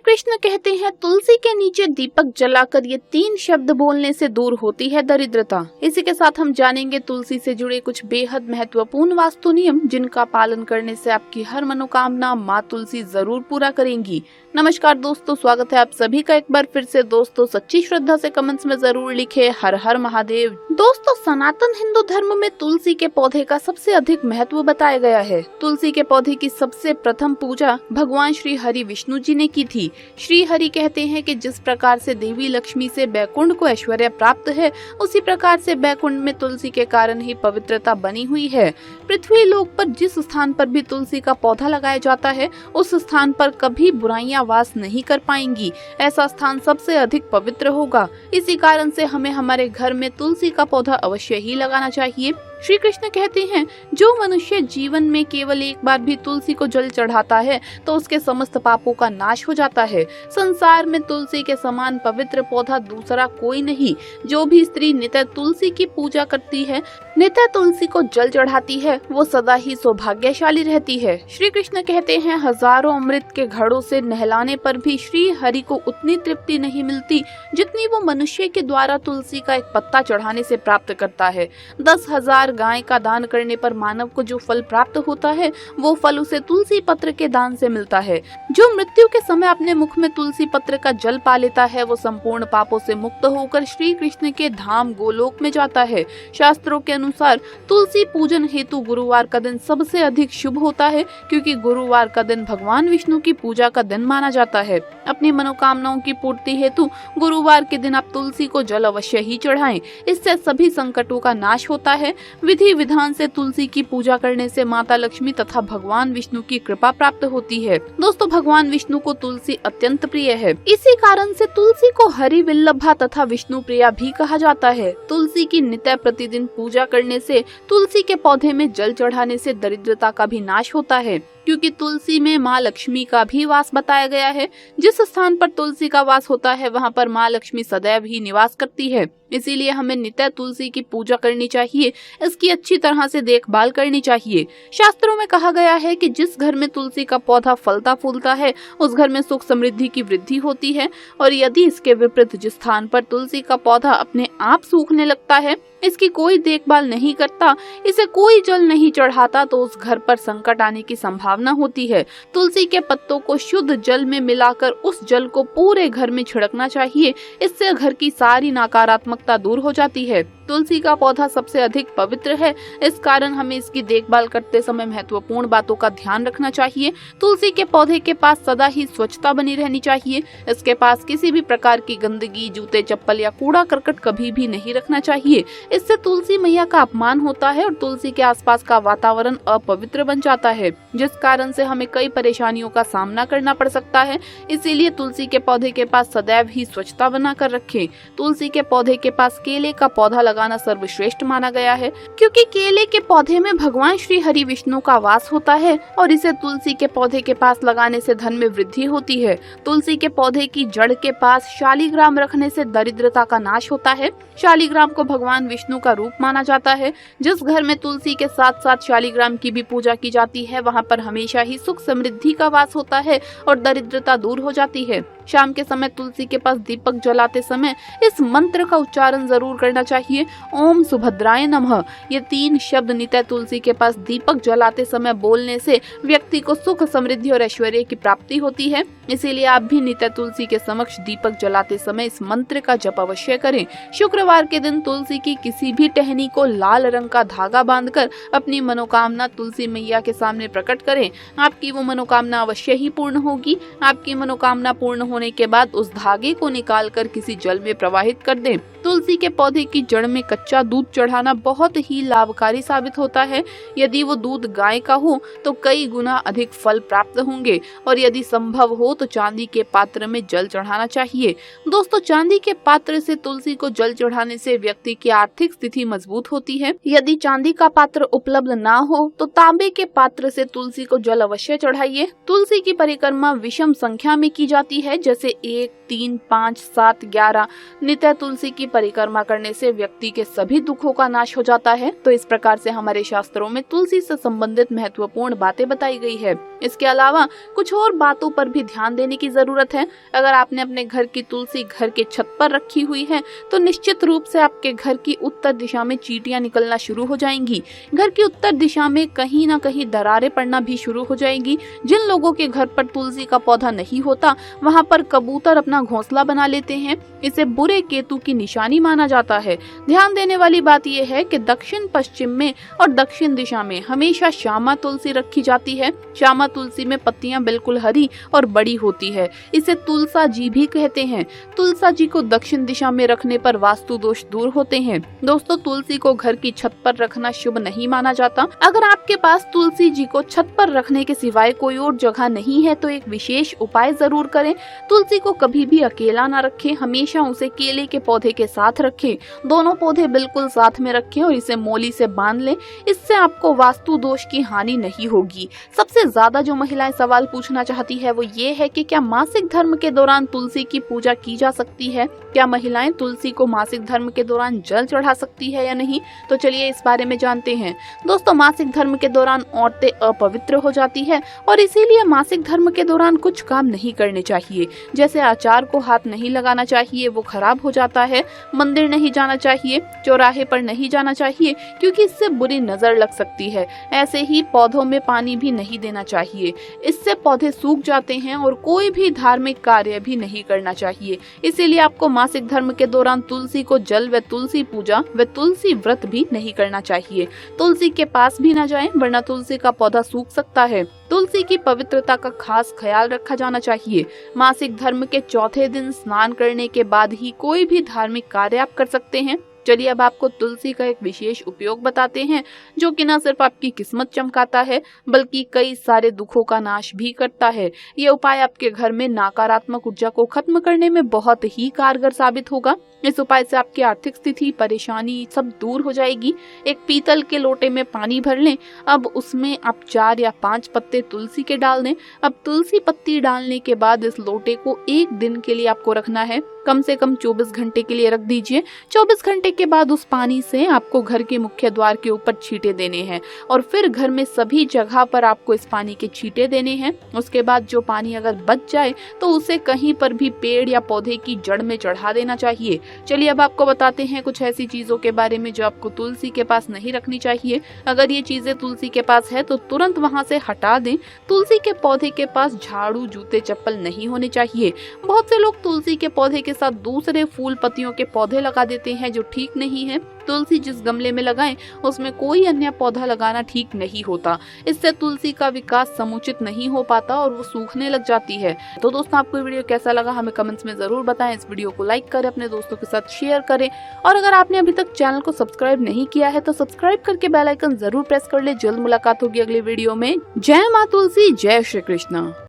कृष्ण कहते हैं तुलसी के नीचे दीपक जलाकर ये 3 शब्द बोलने से दूर होती है दरिद्रता। इसी के साथ हम जानेंगे तुलसी से जुड़े कुछ बेहद महत्वपूर्ण वास्तु नियम जिनका पालन करने से आपकी हर मनोकामना माँ तुलसी जरूर पूरा करेंगी। नमस्कार दोस्तों, स्वागत है आप सभी का एक बार फिर से। दोस्तों सच्ची श्रद्धा से कमेंट्स में जरूर लिखे हर हर महादेव। दोस्तों सनातन हिंदू धर्म में तुलसी के पौधे का सबसे अधिक महत्व बताया गया है। तुलसी के पौधे की सबसे प्रथम पूजा भगवान श्री हरि विष्णु जी ने की थी। श्री हरि कहते हैं कि जिस प्रकार से देवी लक्ष्मी से बैकुंठ को ऐश्वर्य प्राप्त है, उसी प्रकार से बैकुंठ में तुलसी के कारण ही पवित्रता बनी हुई है। पृथ्वी लोक पर जिस स्थान पर भी तुलसी का पौधा लगाया जाता है, उस स्थान पर कभी बुराइयां वास नहीं कर पाएंगी। ऐसा स्थान सबसे अधिक पवित्र होगा। इसी कारण से हमें हमारे घर में तुलसी का पौधा अवश्य ही लगाना चाहिए। श्री कृष्ण कहते हैं जो मनुष्य जीवन में केवल एक बार भी तुलसी को जल चढ़ाता है तो उसके समस्त पापों का नाश हो जाता है। संसार में तुलसी के समान पवित्र पौधा दूसरा कोई नहीं। जो भी स्त्री नित्य तुलसी की पूजा करती है, नित्य तुलसी को जल चढ़ाती है, वो सदा ही सौभाग्यशाली रहती है। श्री कृष्ण कहते हैं हजारों अमृत के घड़ों से नहलाने पर भी श्री हरि को उतनी तृप्ति नहीं मिलती जितनी वो मनुष्य के द्वारा तुलसी का एक पत्ता चढ़ाने से प्राप्त करता है। 10,000 गाय का दान करने पर मानव को जो फल प्राप्त होता है, वो फल उसे तुलसी पत्र के दान से मिलता है। जो मृत्यु के समय अपने मुख में तुलसी पत्र का जल पा लेता है, वो संपूर्ण पापों से मुक्त होकर श्री कृष्ण के धाम गोलोक में जाता है। शास्त्रों के अनुसार तुलसी पूजन हेतु गुरुवार का दिन सबसे अधिक शुभ होता है, क्योंकि गुरुवार का दिन भगवान विष्णु की पूजा का दिन माना जाता है। अपनी मनोकामनाओं की पूर्ति हेतु गुरुवार के दिन आप तुलसी को जल अवश्य ही चढ़ाएं। इससे सभी संकटों का नाश होता है। विधि विधान से तुलसी की पूजा करने से माता लक्ष्मी तथा भगवान विष्णु की कृपा प्राप्त होती है। दोस्तों भगवान विष्णु को तुलसी अत्यंत प्रिय है। इसी कारण से तुलसी को हरि विल्लभा तथा विष्णु प्रिया भी कहा जाता है। तुलसी की नित्य प्रतिदिन पूजा करने से, तुलसी के पौधे में जल चढ़ाने से दरिद्रता का भी नाश होता है, क्योंकि तुलसी में माँ लक्ष्मी का भी वास बताया गया है। जिस स्थान पर तुलसी का वास होता है, वहाँ पर माँ लक्ष्मी सदैव ही निवास करती है। इसीलिए हमें नित्य तुलसी की पूजा करनी चाहिए, इसकी अच्छी तरह से देखभाल करनी चाहिए। शास्त्रों में कहा गया है कि जिस घर में तुलसी का पौधा फलता फूलता है, उस घर में सुख समृद्धि की वृद्धि होती है। और यदि इसके विपरीत जिस स्थान पर तुलसी का पौधा अपने आप सूखने लगता है, इसकी कोई देखभाल नहीं करता, इसे कोई जल नहीं चढ़ाता, तो उस घर पर संकट आने की संभावना होती है। तुलसी के पत्तों को शुद्ध जल में मिलाकर उस जल को पूरे घर में छिड़कना चाहिए। इससे घर की सारी नकारात्मकता दूर हो जाती है। तुलसी का पौधा सबसे अधिक पवित्र है, इस कारण हमें इसकी देखभाल करते समय महत्वपूर्ण बातों का ध्यान रखना चाहिए। तुलसी के पौधे के पास सदा ही स्वच्छता बनी रहनी चाहिए। इसके पास किसी भी प्रकार की गंदगी, जूते चप्पल या कूड़ा करकट कभी भी नहीं रखना चाहिए। इससे तुलसी मैया का अपमान होता है और तुलसी के आसपास का वातावरण अपवित्र बन जाता है, जिस कारण से हमें कई परेशानियों का सामना करना पड़ सकता है। इसीलिए तुलसी के पौधे के पास सदैव ही स्वच्छता बनाकर रखें। तुलसी के पौधे के पास केले का पौधा लगाना सर्वश्रेष्ठ माना गया है, क्योंकि केले के पौधे में भगवान श्री हरि विष्णु का वास होता है और इसे तुलसी के पौधे के पास लगाने से धन में वृद्धि होती है। तुलसी के पौधे की जड़ के पास शालिग्राम रखने से दरिद्रता का नाश होता है। शालिग्राम को भगवान विष्णु का रूप माना जाता है। जिस घर में तुलसी के साथ साथ शालिग्राम की भी पूजा की जाती है, वहाँ पर हमेशा ही सुख समृद्धि का वास होता है और दरिद्रता दूर हो जाती है। शाम के समय तुलसी के पास दीपक जलाते समय इस मंत्र का उच्चारण जरूर करना चाहिए, ओम सुभद्राय नमः। ये 3 शब्द नित्य तुलसी के पास दीपक जलाते समय बोलने से व्यक्ति को सुख समृद्धि और ऐश्वर्य की प्राप्ति होती है। इसीलिए आप भी नित्य तुलसी के समक्ष दीपक जलाते समय इस मंत्र का जप अवश्य करें। शुक्रवार के दिन तुलसी की किसी भी टहनी को लाल रंग का धागा बांधकर अपनी मनोकामना तुलसी मैया के सामने प्रकट करें। आपकी वो मनोकामना अवश्य ही पूर्ण होगी। आपकी मनोकामना पूर्ण होने के बाद उस धागे को निकालकर किसी जल में प्रवाहित कर दें। तुलसी के पौधे की जड़ में कच्चा दूध चढ़ाना बहुत ही लाभकारी साबित होता है। यदि वो दूध गाय का हो तो कई गुना अधिक फल प्राप्त होंगे, और यदि संभव हो तो चांदी के पात्र में जल चढ़ाना चाहिए। दोस्तों चांदी के पात्र से तुलसी को जल चढ़ाने से व्यक्ति की आर्थिक स्थिति मजबूत होती है। यदि चांदी का पात्र उपलब्ध ना हो तो तांबे के पात्र से तुलसी को जल अवश्य चढ़ाइए। तुलसी की परिक्रमा विषम संख्या में की जाती है, जैसे 1, 3, 5, 7, 11 नित्य तुलसी की परिक्रमा करने से व्यक्ति के सभी दुखों का नाश हो जाता है। तो इस प्रकार से हमारे शास्त्रों में तुलसी से संबंधित महत्वपूर्ण बातें बताई गई है। इसके अलावा कुछ और बातों पर भी ध्यान देने की जरूरत है। अगर आपने अपने घर की तुलसी घर के छत पर रखी हुई है तो निश्चित रूप से आपके घर की उत्तर दिशा में चींटियां निकलना शुरू हो जाएंगी। घर की उत्तर दिशा में कहीं ना कहीं दरारें पड़ना भी शुरू हो जाएंगी। जिन लोगों के घर पर तुलसी का पौधा नहीं होता वहां पर कबूतर अपना घोंसला बना लेते हैं। इसे बुरे केतु की निशानी माना जाता है। ध्यान देने वाली बात यह है कि दक्षिण पश्चिम में और दक्षिण दिशा में हमेशा श्यामा तुलसी रखी जाती है। श्यामा तुलसी में पत्तियां बिल्कुल हरी और बड़ी होती है। इसे तुलसा जी भी कहते हैं। तुलसा जी को दक्षिण दिशा में रखने पर वास्तु दोष दूर होते हैं। दोस्तों, तुलसी को घर की छत पर रखना शुभ नहीं माना जाता। अगर आपके पास तुलसी जी को छत पर रखने के सिवाय कोई और जगह नहीं है तो एक विशेष उपाय जरूर करें। तुलसी को कभी भी अकेला ना रखें, हमेशा उसे केले के पौधे के साथ रखें। दोनों पौधे बिल्कुल साथ में रखें और इसे मोली से बांध लें। इससे आपको वास्तु दोष की हानि नहीं होगी। सबसे ज्यादा जो महिलाएं सवाल पूछना चाहती है वो ये है कि क्या मासिक धर्म के दौरान तुलसी की पूजा की जा सकती है? क्या महिलाएं तुलसी को मासिक धर्म के दौरान जल चढ़ा सकती है या नहीं? तो चलिए इस बारे में जानते हैं। दोस्तों, मासिक धर्म के दौरान औरतें अपवित्र हो जाती है और इसीलिए मासिक धर्म के दौरान कुछ काम नहीं करने चाहिए। जैसे अचार को हाथ नहीं लगाना चाहिए, वो खराब हो जाता है। मंदिर नहीं जाना चाहिए, चौराहे पर नहीं जाना चाहिए क्योंकि इससे बुरी नजर लग सकती है। ऐसे ही पौधों में पानी भी नहीं देना चाहिए, इससे पौधे सूख जाते हैं। और कोई भी धार्मिक कार्य भी नहीं करना चाहिए। इसीलिए आपको मासिक धर्म के दौरान तुलसी को जल व तुलसी पूजा व तुलसी व्रत भी नहीं करना चाहिए। तुलसी के पास भी न जाएं, वरना तुलसी का पौधा सूख सकता है। तुलसी की पवित्रता का खास ख्याल रखा जाना चाहिए। मासिक धर्म के चौथे दिन स्नान करने के बाद ही कोई भी धार्मिक कार्य आप कर सकते हैं। चलिए अब आपको तुलसी का एक विशेष उपयोग बताते हैं जो कि न सिर्फ आपकी किस्मत चमकाता है बल्कि कई सारे दुखों का नाश भी करता है। ये उपाय आपके घर में नकारात्मक ऊर्जा को खत्म करने में बहुत ही कारगर साबित होगा। इस उपाय से आपकी आर्थिक स्थिति, परेशानी सब दूर हो जाएगी। एक पीतल के लोटे में पानी भर लें। अब उसमें आप 4 या 5 पत्ते तुलसी के डाल दें। अब तुलसी पत्ती डालने के बाद इस लोटे को 1 दिन के लिए आपको रखना है। कम से कम 24 घंटे के लिए रख दीजिए। 24 घंटे के बाद उस पानी से आपको घर के मुख्य द्वार के ऊपर छींटे देने हैं और फिर घर में सभी जगह पर आपको इस पानी के छींटे देने हैं। उसके बाद जो पानी अगर बच जाए तो उसे कहीं पर भी पेड़ या पौधे की जड़ में चढ़ा देना चाहिए। चलिए अब आपको बताते हैं कुछ ऐसी चीजों के बारे में जो आपको तुलसी के पास नहीं रखनी चाहिए। अगर ये चीजें तुलसी के पास है तो तुरंत वहां से हटा दें। तुलसी के पौधे के पास झाड़ू, जूते, चप्पल नहीं होने चाहिए। बहुत से लोग तुलसी के पौधे के साथ दूसरे फूल पत्तियों के पौधे लगा देते हैं जो ठीक नहीं है। तुलसी जिस गमले में लगाएं उसमें कोई अन्य पौधा लगाना ठीक नहीं होता। इससे तुलसी का विकास समुचित नहीं हो पाता और वो सूखने लग जाती है। तो दोस्तों, आपको ये वीडियो कैसा लगा हमें कमेंट्स में जरूर बताएं। इस वीडियो को लाइक करें, अपने दोस्तों के साथ शेयर करें और अगर आपने अभी तक चैनल को सब्सक्राइब नहीं किया है तो सब्सक्राइब करके बेल आइकन जरूर प्रेस कर ले। जल्द मुलाकात होगी अगले वीडियो में। जय माँ तुलसी, जय श्री कृष्ण।